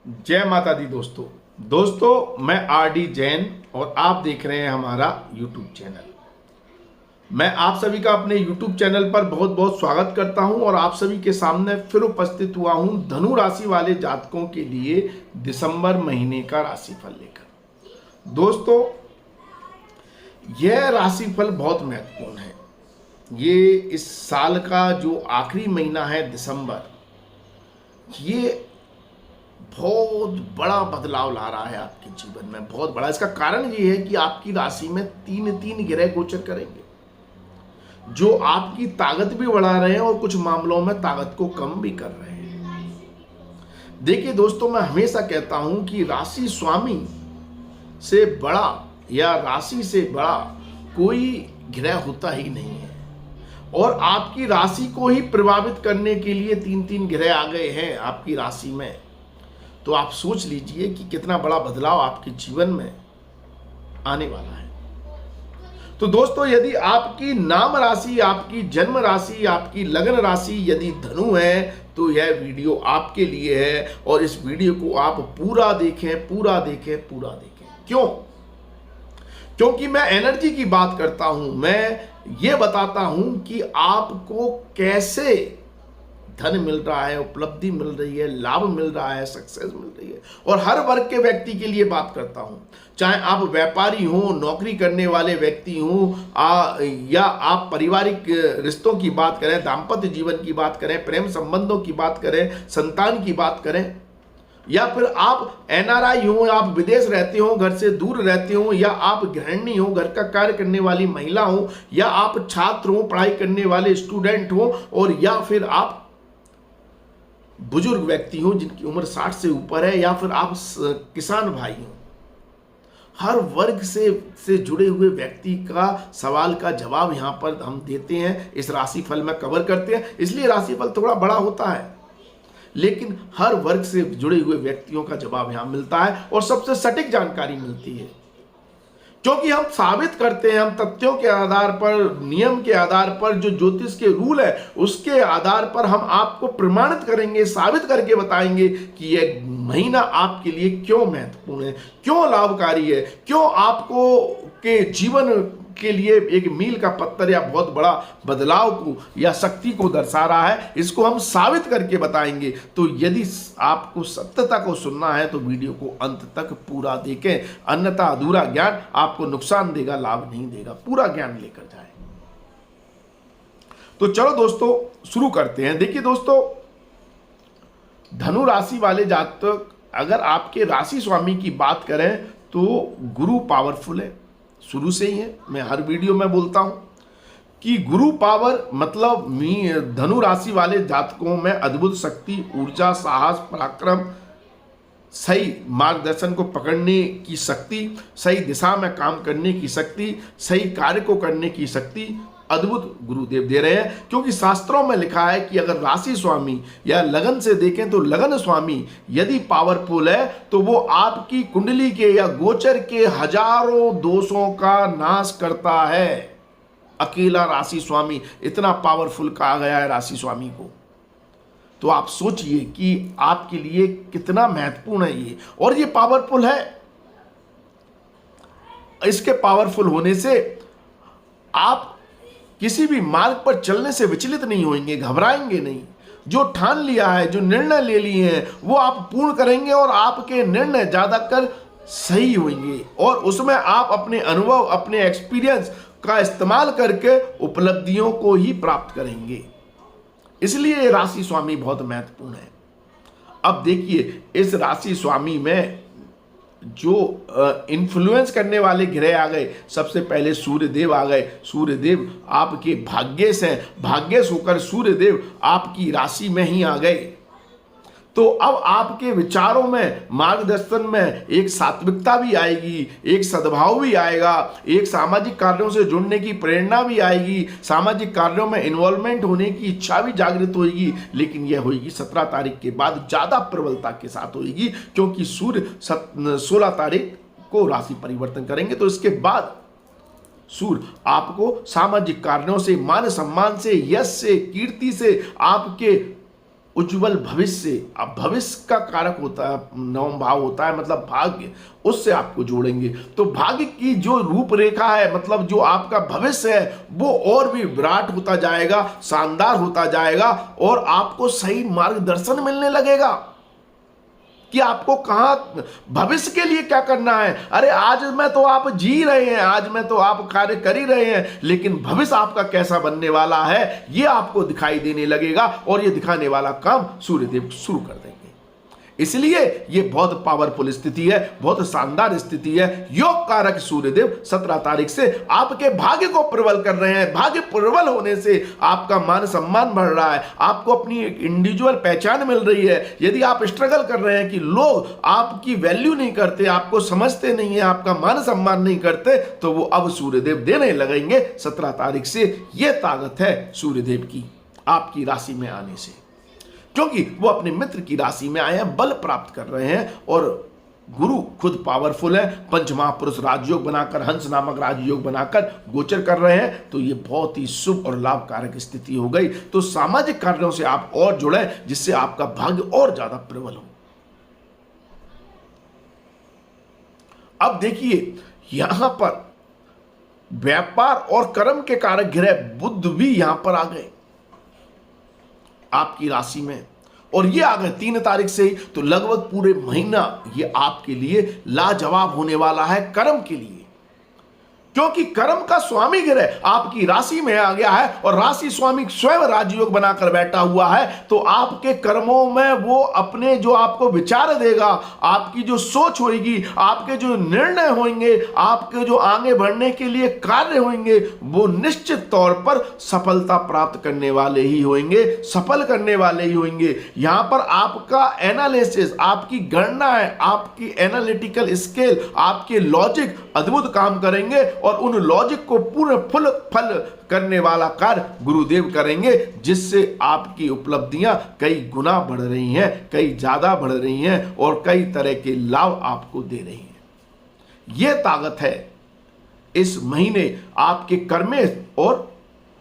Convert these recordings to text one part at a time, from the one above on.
जय माता दी दोस्तों मैं आर.डी. जैन और आप देख रहे हैं हमारा यूट्यूब चैनल। मैं आप सभी का अपने यूट्यूब चैनल पर बहुत बहुत स्वागत करता हूं और आप सभी के सामने फिर उपस्थित हुआ हूं धनु राशि वाले जातकों के लिए दिसंबर महीने का राशिफल लेकर। दोस्तों, यह राशिफल बहुत महत्वपूर्ण है। ये इस साल का जो आखिरी महीना है दिसंबर, ये बहुत बड़ा बदलाव ला रहा है आपके जीवन में, बहुत बड़ा। इसका कारण ये है कि आपकी राशि में तीन तीन ग्रह गोचर करेंगे जो आपकी ताकत भी बढ़ा रहे हैं और कुछ मामलों में ताकत को कम भी कर रहे हैं। देखिए दोस्तों, मैं हमेशा कहता हूं कि राशि स्वामी से बड़ा या राशि से बड़ा कोई ग्रह होता ही नहीं है। और आपकी राशि को ही प्रभावित करने के लिए तीन तीन ग्रह आ गए हैं आपकी राशि में, तो आप सोच लीजिए कि कितना बड़ा बदलाव आपके जीवन में आने वाला है। तो दोस्तों, यदि आपकी नाम राशि, आपकी जन्म राशि, आपकी लगन राशि यदि धनु है तो यह वीडियो आपके लिए है और इस वीडियो को आप पूरा देखें, पूरा देखें, पूरा देखें। क्यों? क्योंकि मैं एनर्जी की बात करता हूं, मैं ये बताता हूं कि आपको कैसे धन मिल रहा है, उपलब्धि मिल रही है, लाभ मिल रहा है, सक्सेस मिल रही है। और हर वर्ग के व्यक्ति के लिए बात करता हूं, चाहे आप व्यापारी हो, नौकरी करने वाले व्यक्ति हो, या आप पारिवारिक रिश्तों की बात करें, दाम्पत्य जीवन की बात करें, प्रेम संबंधों की बात करें, संतान की बात करें, या फिर आप एनआरआई हो, आप विदेश रहते हो, घर से दूर रहते हो, या आप गृहिणी हो, घर का कार्य करने वाली महिला हो, या आप छात्र हो, पढ़ाई करने वाले स्टूडेंट हो, और या फिर आप बुजुर्ग व्यक्ति हो जिनकी उम्र 60 से ऊपर है, या फिर आप किसान भाई हो। हर वर्ग से जुड़े हुए व्यक्ति का सवाल का जवाब यहां पर हम देते हैं, इस राशिफल में कवर करते हैं। इसलिए राशिफल थोड़ा बड़ा होता है, लेकिन हर वर्ग से जुड़े हुए व्यक्तियों का जवाब यहां मिलता है और सबसे सटीक जानकारी मिलती है। क्योंकि हम साबित करते हैं, हम तथ्यों के आधार पर, नियम के आधार पर, जो ज्योतिष के रूल है उसके आधार पर हम आपको प्रमाणित करेंगे, साबित करके बताएंगे कि यह महीना आपके लिए क्यों महत्वपूर्ण है, क्यों लाभकारी है, क्यों आपको के जीवन के लिए एक मील का पत्थर या बहुत बड़ा बदलाव को या शक्ति को दर्शा रहा है। इसको हम साबित करके बताएंगे। तो यदि आपको सत्यता को सुनना है तो वीडियो को अंत तक पूरा देखें, अन्यथा अधूरा ज्ञान आपको नुकसान देगा, लाभ नहीं देगा। पूरा ज्ञान लेकर जाएं। तो चलो दोस्तों शुरू करते हैं। देखिए दोस्तों, धनु राशि वाले जातक, अगर आपके राशि स्वामी की बात करें तो गुरु पावरफुल है, शुरू से ही है। मैं हर वीडियो में बोलता हूं कि गुरु पावर मतलब धनु राशि वाले जातकों में अद्भुत शक्ति, ऊर्जा, साहस, पराक्रम, सही मार्गदर्शन को पकड़ने की शक्ति, सही दिशा में काम करने की शक्ति, सही कार्य को करने की शक्ति अद्भुत गुरुदेव दे रहे हैं। क्योंकि शास्त्रों में लिखा है कि अगर राशि स्वामी या लगन से देखें तो लगन स्वामी यदि पावरफुल है तो वो आपकी कुंडली के या गोचर के हजारों दोषों का नाश करता है। अकेला राशि स्वामी इतना पावरफुल कहा गया है राशि स्वामी को। तो आप सोचिए कि आपके लिए कितना महत्वपूर्ण है ये, और ये पावरफुल है। इसके पावरफुल होने से आप किसी भी मार्ग पर चलने से विचलित नहीं होंगे, घबराएंगे नहीं। जो ठान लिया है, जो निर्णय ले लिए हैं, वो आप पूर्ण करेंगे और आपके निर्णय ज्यादातर सही होंगे और उसमें आप अपने अनुभव, अपने एक्सपीरियंस का इस्तेमाल करके उपलब्धियों को ही प्राप्त करेंगे। इसलिए राशि स्वामी बहुत महत्वपूर्ण है। अब देखिए, इस राशि स्वामी में जो इन्फ्लुएंस करने वाले ग्रह आ गए, सबसे पहले सूर्यदेव आ गए। सूर्यदेव आपके भाग्येश हैं, भाग्येश होकर सूर्यदेव आपकी राशि में ही आ गए। तो अब आपके विचारों में, मार्गदर्शन में एक सात्विकता भी आएगी, एक सद्भाव भी आएगा, एक सामाजिक कार्यों से जुड़ने की प्रेरणा भी आएगी, सामाजिक कार्यों में इन्वॉल्वमेंट होने की इच्छा भी जागृत होगी। लेकिन यह होगी 17 तारीख के बाद, ज्यादा प्रबलता के साथ होगी, क्योंकि सूर्य 16 तारीख को राशि परिवर्तन करेंगे। तो इसके बाद सूर्य आपको सामाजिक कार्यों से, मान सम्मान से, यश से, कीर्ति से, आपके उज्जवल भविष्य, अब भविष्य का कारक होता है, नवम भाव होता है मतलब भाग्य, उससे आपको जोड़ेंगे। तो भाग्य की जो रूपरेखा है, मतलब जो आपका भविष्य है, वो और भी विराट होता जाएगा, शानदार होता जाएगा और आपको सही मार्गदर्शन मिलने लगेगा कि आपको कहां भविष्य के लिए क्या करना है। अरे आज में तो आप जी रहे हैं, आज में तो आप कार्य कर ही रहे हैं, लेकिन भविष्य आपका कैसा बनने वाला है ये आपको दिखाई देने लगेगा और ये दिखाने वाला काम सूर्यदेव शुरू कर देंगे। इसलिए ये बहुत पावरफुल स्थिति है, बहुत शानदार स्थिति है। योग कारक सूर्यदेव 17 तारीख से आपके भाग्य को प्रबल कर रहे हैं। भाग्य प्रबल होने से आपका मान सम्मान बढ़ रहा है, आपको अपनी एक इंडिविजुअल पहचान मिल रही है। यदि आप स्ट्रगल कर रहे हैं कि लोग आपकी वैल्यू नहीं करते, आपको समझते नहीं है, आपका मान सम्मान नहीं करते, तो वो अब सूर्यदेव देने लगेंगे 17 तारीख से। ये ताकत है सूर्यदेव की आपकी राशि में आने से, क्योंकि वो अपने मित्र की राशि में आए हैं, बल प्राप्त कर रहे हैं और गुरु खुद पावरफुल है। पंच महापुरुष राजयोग बनाकर, हंस नामक राजयोग बनाकर गोचर कर रहे हैं, तो ये बहुत ही शुभ और लाभकारक स्थिति हो गई। तो सामाजिक कार्यों से आप और जुड़े, जिससे आपका भाग्य और ज्यादा प्रबल हो। अब देखिए यहां पर व्यापार और कर्म के कारक ग्रह बुध भी यहां पर आ गए आपकी राशि में, और ये आ गए 3 तारीख से ही। तो लगभग पूरे महीना ये आपके लिए लाजवाब होने वाला है कर्म के लिए, क्योंकि कर्म का स्वामी ग्रह आपकी राशि में आ गया है और राशि स्वामी स्वयं राजयोग बनाकर बैठा हुआ है। तो आपके कर्मों में वो अपने जो आपको विचार देगा, आपकी जो सोच होगी, आपके जो निर्णय होंगे, आपके जो आगे बढ़ने के लिए कार्य होंगे, वो निश्चित तौर पर सफलता प्राप्त करने वाले ही होंगे, सफल करने वाले ही होंगे। यहां पर आपका एनालिसिस, आपकी गणना है, आपकी एनालिटिकल स्केल, आपके लॉजिक अद्भुत काम करेंगे और उन लॉजिक को पूर्ण फल करने वाला कार्य गुरुदेव करेंगे, जिससे आपकी उपलब्धियां कई गुना बढ़ रही हैं, कई ज्यादा बढ़ रही हैं और कई तरह के लाभ आपको दे रही हैं। यह ताकत है इस महीने आपके कर्मे और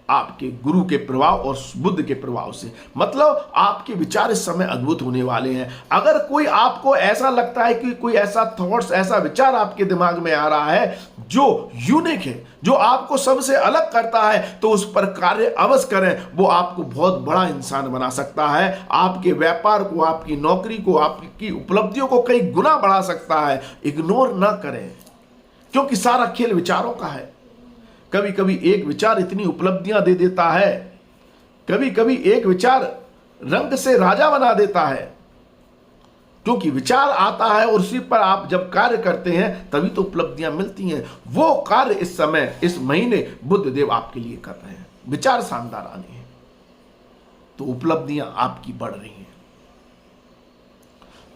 आपके गुरु के प्रभाव और बुद्ध के प्रभाव से। मतलब आपके विचार इस समय अद्भुत होने वाले हैं। अगर कोई आपको ऐसा लगता है कि कोई ऐसा थॉट्स, ऐसा विचार आपके दिमाग में आ रहा है जो यूनिक है, जो आपको सबसे अलग करता है, तो उस पर कार्य अवश्य करें। वो आपको बहुत बड़ा इंसान बना सकता है, आपके व्यापार को, आपकी नौकरी को, आपकी उपलब्धियों को कई गुना बढ़ा सकता है। इग्नोर ना करें, क्योंकि सारा खेल विचारों का है। कभी कभी एक विचार इतनी उपलब्धियां दे देता है, कभी कभी एक विचार रंग से राजा बना देता है, क्योंकि विचार आता है और उसी पर आप जब कार्य करते हैं तभी तो उपलब्धियां मिलती हैं। वो कार्य इस समय, इस महीने बुध देव आपके लिए कर रहे हैं। विचार शानदार आने हैं तो उपलब्धियां आपकी बढ़ रही हैं।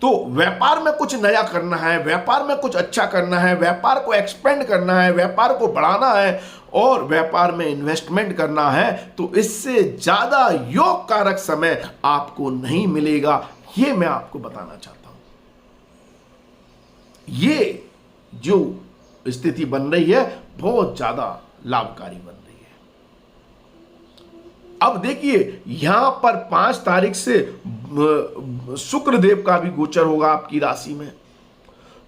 तो व्यापार में कुछ नया करना है, व्यापार में कुछ अच्छा करना है, व्यापार को एक्सपेंड करना है, व्यापार को बढ़ाना है और व्यापार में इन्वेस्टमेंट करना है, तो इससे ज्यादा योग कारक समय आपको नहीं मिलेगा। ये मैं आपको बताना चाहता हूं। ये जो स्थिति बन रही है बहुत ज्यादा लाभकारी बन रही है। अब देखिए यहां पर 5 तारीख से शुक्रदेव का भी गोचर होगा आपकी राशि में।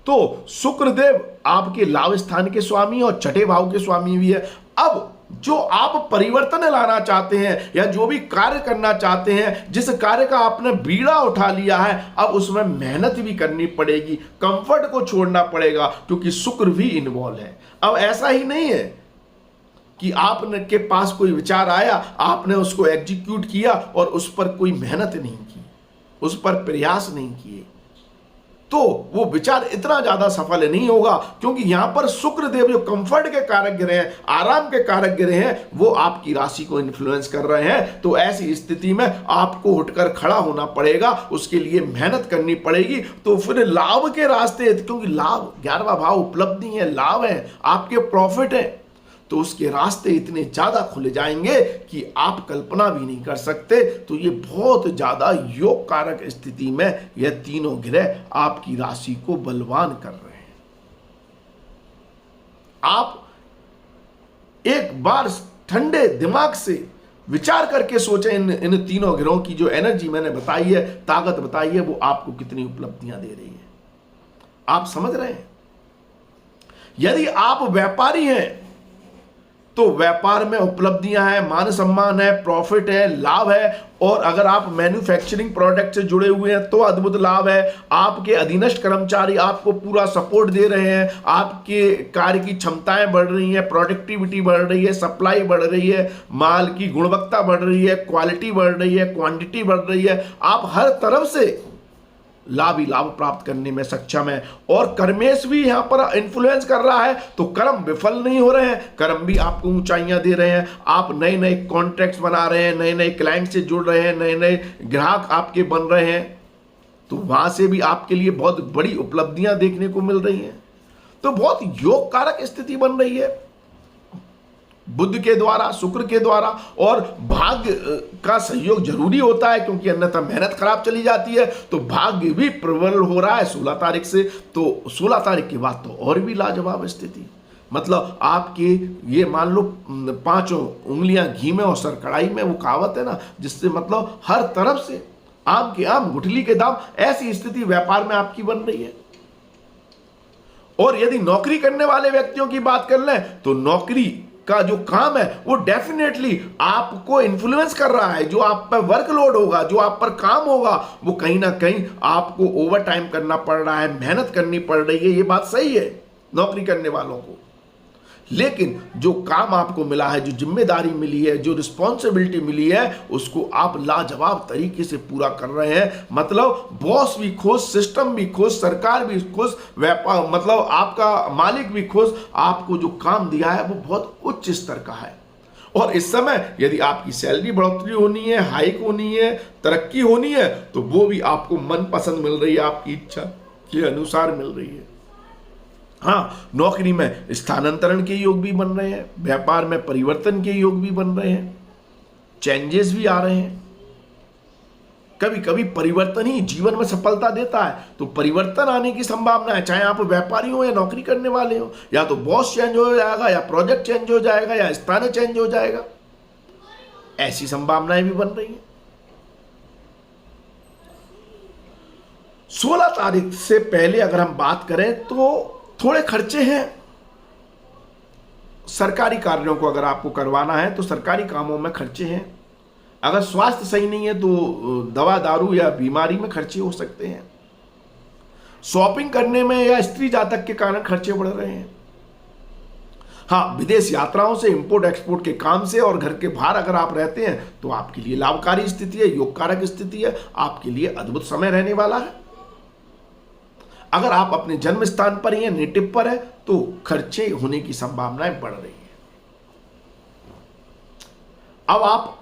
तो शुक्रदेव आपके लाभ स्थान के स्वामी और छठे भाव के स्वामी भी है। अब जो आप परिवर्तन लाना चाहते हैं या जो भी कार्य करना चाहते हैं, जिस कार्य का आपने बीड़ा उठा लिया है, अब उसमें मेहनत भी करनी पड़ेगी, कंफर्ट को छोड़ना पड़ेगा, क्योंकि शुक्र भी इन्वॉल्व है। अब ऐसा ही नहीं है कि आपने के पास कोई विचार आया, आपने उसको एग्जीक्यूट किया और उस पर कोई मेहनत नहीं की, उस पर प्रयास नहीं किए, तो वो विचार इतना ज्यादा सफल नहीं होगा। क्योंकि यहां पर शुक्र देव जो कंफर्ट के कारक ग्रह हैं, आराम के कारक ग्रह हैं, वो आपकी राशि को इन्फ्लुएंस कर रहे हैं। तो ऐसी स्थिति में आपको उठकर खड़ा होना पड़ेगा, उसके लिए मेहनत करनी पड़ेगी। तो फिर लाभ के रास्ते, क्योंकि लाभ 11वां भाव उपलब्धि है, लाभ है, आपके प्रॉफिट है, तो उसके रास्ते इतने ज्यादा खुले जाएंगे कि आप कल्पना भी नहीं कर सकते। तो ये बहुत ज्यादा योग कारक स्थिति में यह तीनों ग्रह आपकी राशि को बलवान कर रहे हैं। आप एक बार ठंडे दिमाग से विचार करके सोचें इन तीनों ग्रहों की जो एनर्जी मैंने बताई है, ताकत बताई है, वो आपको कितनी उपलब्धियां दे रही है। आप समझ रहे हैं? यदि आप व्यापारी हैं तो व्यापार में उपलब्धियां हैं, मान सम्मान है, प्रॉफिट है, लाभ है। और अगर आप मैन्युफैक्चरिंग प्रोडक्ट से जुड़े हुए हैं तो अद्भुत लाभ है। आपके अधीनस्थ कर्मचारी आपको पूरा सपोर्ट दे रहे हैं, आपके कार्य की क्षमताएं बढ़ रही हैं, प्रोडक्टिविटी बढ़ रही है, सप्लाई बढ़ रही है, माल की गुणवत्ता बढ़ रही है, क्वालिटी बढ़ रही है, क्वांटिटी बढ़ रही है। आप हर तरफ से लाभ ही लाभ प्राप्त करने में सक्षम है। और कर्मेश भी यहां पर इन्फ्लुएंस कर रहा है, तो कर्म विफल नहीं हो रहे हैं, कर्म भी आपको ऊंचाइयां दे रहे हैं। आप नए नए कॉन्ट्रैक्ट्स बना रहे हैं, नए नए क्लाइंट से जुड़ रहे हैं, नए नए ग्राहक आपके बन रहे हैं, तो वहां से भी आपके लिए बहुत बड़ी उपलब्धियां देखने को मिल रही हैं। तो बहुत योग कारक स्थिति बन रही है बुध के द्वारा, शुक्र के द्वारा। और भाग्य का सहयोग जरूरी होता है, क्योंकि अन्यथा मेहनत खराब चली जाती है। तो भाग्य भी प्रबल हो रहा है 16 तारीख से। तो 16 तारीख के बाद तो और भी लाजवाब स्थिति, मतलब आपके ये मान लो 5 उंगलियां घी में और सर कढ़ाई में, वो कहावत है ना, जिससे मतलब हर तरफ से आम के आम गुठली के दाम, ऐसी स्थिति व्यापार में आपकी बन रही है। और यदि नौकरी करने वाले व्यक्तियों की बात कर लें तो नौकरी का जो काम है वो डेफिनेटली आपको इन्फ्लुएंस कर रहा है। जो आप पर वर्कलोड होगा, जो आप पर काम होगा, वो कहीं ना कहीं आपको ओवर टाइम करना पड़ रहा है, मेहनत करनी पड़ रही है। ये बात सही है नौकरी करने वालों को। लेकिन जो काम आपको मिला है, जो जिम्मेदारी मिली है, जो रिस्पॉन्सिबिलिटी मिली है, उसको आप लाजवाब तरीके से पूरा कर रहे हैं। मतलब बॉस भी खुश, सिस्टम भी खुश, सरकार भी खुश, व्यापार मतलब आपका मालिक भी खुश। आपको जो काम दिया है वो बहुत उच्च स्तर का है। और इस समय यदि आपकी सैलरी बढ़ोतरी होनी है, हाइक होनी है, तरक्की होनी है, तो वो भी आपको मनपसंद मिल रही है, आपकी इच्छा के अनुसार मिल रही है। हाँ, नौकरी में स्थानांतरण के योग भी बन रहे हैं, व्यापार में परिवर्तन के योग भी बन रहे हैं, चेंजेस भी आ रहे हैं। कभी कभी परिवर्तन ही जीवन में सफलता देता है। तो परिवर्तन आने की संभावना है, चाहे आप व्यापारी हो या नौकरी करने वाले हो। या तो बॉस चेंज हो जाएगा, या प्रोजेक्ट चेंज हो जाएगा, या स्थान चेंज हो जाएगा। ऐसी संभावनाएं भी बन रही हैं। 16 तारीख से पहले अगर हम बात करें तो थोड़े खर्चे हैं। सरकारी कार्यों को अगर आपको करवाना है तो सरकारी कामों में खर्चे हैं। अगर स्वास्थ्य सही नहीं है तो दवा दारू या बीमारी में खर्चे हो सकते हैं। शॉपिंग करने में या स्त्री जातक के कारण खर्चे बढ़ रहे हैं। हाँ, विदेश यात्राओं से, इंपोर्ट एक्सपोर्ट के काम से और घर के बाहर अगर आप रहते हैं तो आपके लिए लाभकारी स्थिति है, योगकारक स्थिति है, आपके लिए अद्भुत समय रहने वाला है। अगर आप अपने जन्म स्थान पर या नेटिव पर है तो खर्चे होने की संभावनाएं बढ़ रही है। अब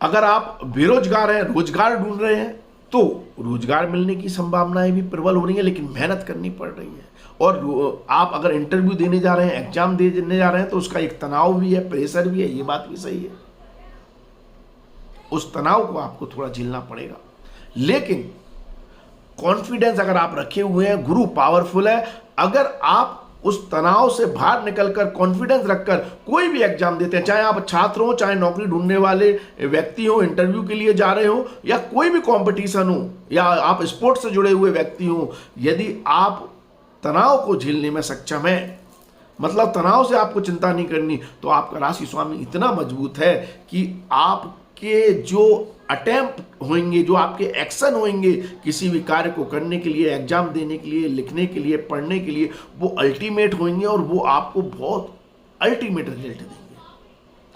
अगर आप बेरोजगार हैं, रोजगार ढूंढ रहे हैं, तो रोजगार मिलने की संभावनाएं भी प्रबल हो रही है, लेकिन मेहनत करनी पड़ रही है। और आप अगर इंटरव्यू देने जा रहे हैं, एग्जाम देने जा रहे हैं, तो उसका एक तनाव भी है, प्रेशर भी है। ये बात भी सही है, उस तनाव को आपको थोड़ा झेलना पड़ेगा। लेकिन कॉन्फिडेंस अगर आप रखे हुए हैं, गुरु पावरफुल है। अगर आप उस तनाव से बाहर निकलकर कॉन्फिडेंस रखकर कोई भी एग्जाम देते हैं, चाहे आप छात्र हो, चाहे नौकरी ढूंढने वाले व्यक्ति हो, इंटरव्यू के लिए जा रहे हो, या कोई भी कंपटीशन हो, या आप स्पोर्ट्स से जुड़े हुए व्यक्ति हो, यदि आप तनाव को झेलने में सक्षम है, मतलब तनाव से आपको चिंता नहीं करनी, तो आपका राशि स्वामी इतना मजबूत है कि आपके जो अटेम्प्ट होंगे, जो आपके एक्शन होंगे किसी भी कार्य को करने के लिए, एग्जाम देने के लिए, लिखने के लिए, पढ़ने के लिए, वो अल्टीमेट होंगे और वो आपको बहुत अल्टीमेट रिजल्ट देंगे,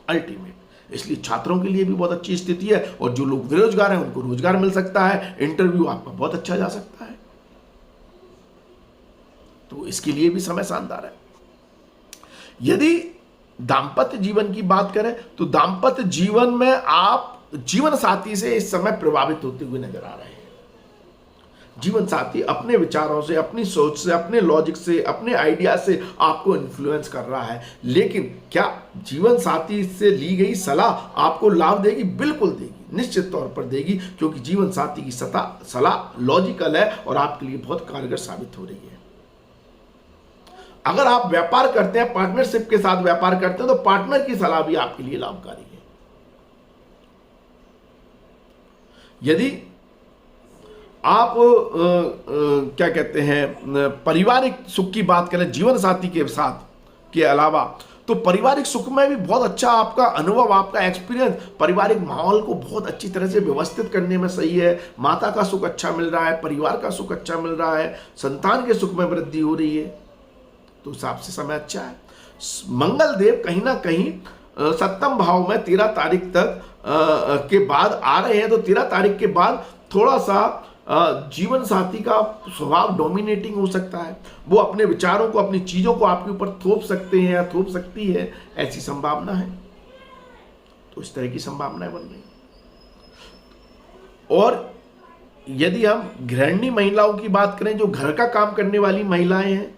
अल्टीमेट। इसलिए छात्रों के लिए भी बहुत अच्छी स्थिति है, और जो लोग बेरोजगार हैं उनको रोजगार मिल सकता है, इंटरव्यू आपका बहुत अच्छा जा सकता है। तो इसके लिए भी समय शानदार है। यदि दाम्पत्य जीवन की बात करें तो दाम्पत्य जीवन में आप जीवन साथी से इस समय प्रभावित होते हुए नजर आ रहे हैं। जीवन साथी अपने विचारों से, अपनी सोच से, अपने लॉजिक से, अपने आइडिया से आपको इन्फ्लुएंस कर रहा है। लेकिन क्या जीवन साथी से ली गई सलाह आपको लाभ देगी? बिल्कुल देगी, निश्चित तौर पर देगी, क्योंकि जीवन साथी की सलाह लॉजिकल है और आपके लिए बहुत कारगर साबित हो रही है। अगर आप व्यापार करते हैं, पार्टनरशिप के साथ व्यापार करते हैं, तो पार्टनर की सलाह भी आपके लिए लाभकारी है। यदि आप क्या कहते हैं, पारिवारिक सुख की बात करें जीवन साथी के साथ के अलावा, तो पारिवारिक सुख में भी बहुत अच्छा आपका अनुभव, आपका एक्सपीरियंस पारिवारिक माहौल को बहुत अच्छी तरह से व्यवस्थित करने में सही है। माता का सुख अच्छा मिल रहा है, परिवार का सुख अच्छा मिल रहा है, संतान के सुख में वृद्धि हो रही है, तो उस हिसाब से समय अच्छा है। मंगल देव कहीं ना कहीं सप्तम भाव में 13 तारीख तक के बाद आ रहे हैं, तो 13 तारीख के बाद थोड़ा सा जीवन साथी का स्वभाव डोमिनेटिंग हो सकता है, वो अपने विचारों को, अपनी चीजों को आपके ऊपर थोप सकते हैं या थोप सकती है, ऐसी संभावना है। तो इस तरह की संभावनाएं बन रही। और यदि हम गृहिणी महिलाओं की बात करें, जो घर का काम करने वाली महिलाएं हैं,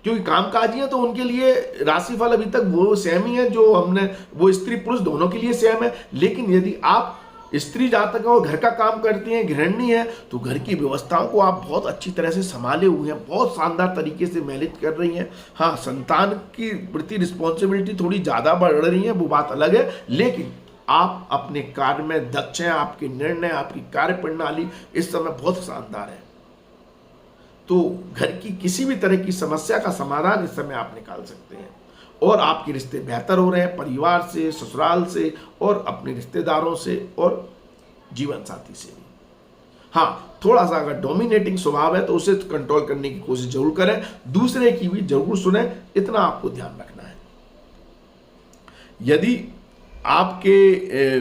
क्योंकि कामकाजी हैं, तो उनके लिए राशिफल अभी तक वो सेम ही है जो हमने, वो स्त्री पुरुष दोनों के लिए सेम है। लेकिन यदि आप स्त्री जातक हैं और घर का काम करती हैं, गृहिणी है, तो घर की व्यवस्थाओं को आप बहुत अच्छी तरह से संभाले हुए हैं, बहुत शानदार तरीके से मैनेज कर रही हैं। हाँ, संतान की प्रति रिस्पॉन्सिबिलिटी थोड़ी ज़्यादा बढ़ रही है, वो बात अलग है, लेकिन आप अपने कार्य में दक्ष हैं, आपके निर्णय, आपकी कार्य प्रणाली इस समय बहुत शानदार है। तो घर की किसी भी तरह की समस्या का समाधान इस समय आप निकाल सकते हैं, और आपके रिश्ते बेहतर हो रहे हैं, परिवार से, ससुराल से, और अपने रिश्तेदारों से, और जीवन साथी से भी। हाँ, थोड़ा सा अगर डोमिनेटिंग स्वभाव है तो उसे कंट्रोल करने की कोशिश जरूर करें, दूसरे की भी जरूर सुने, इतना आपको ध्यान रखना है। यदि आपके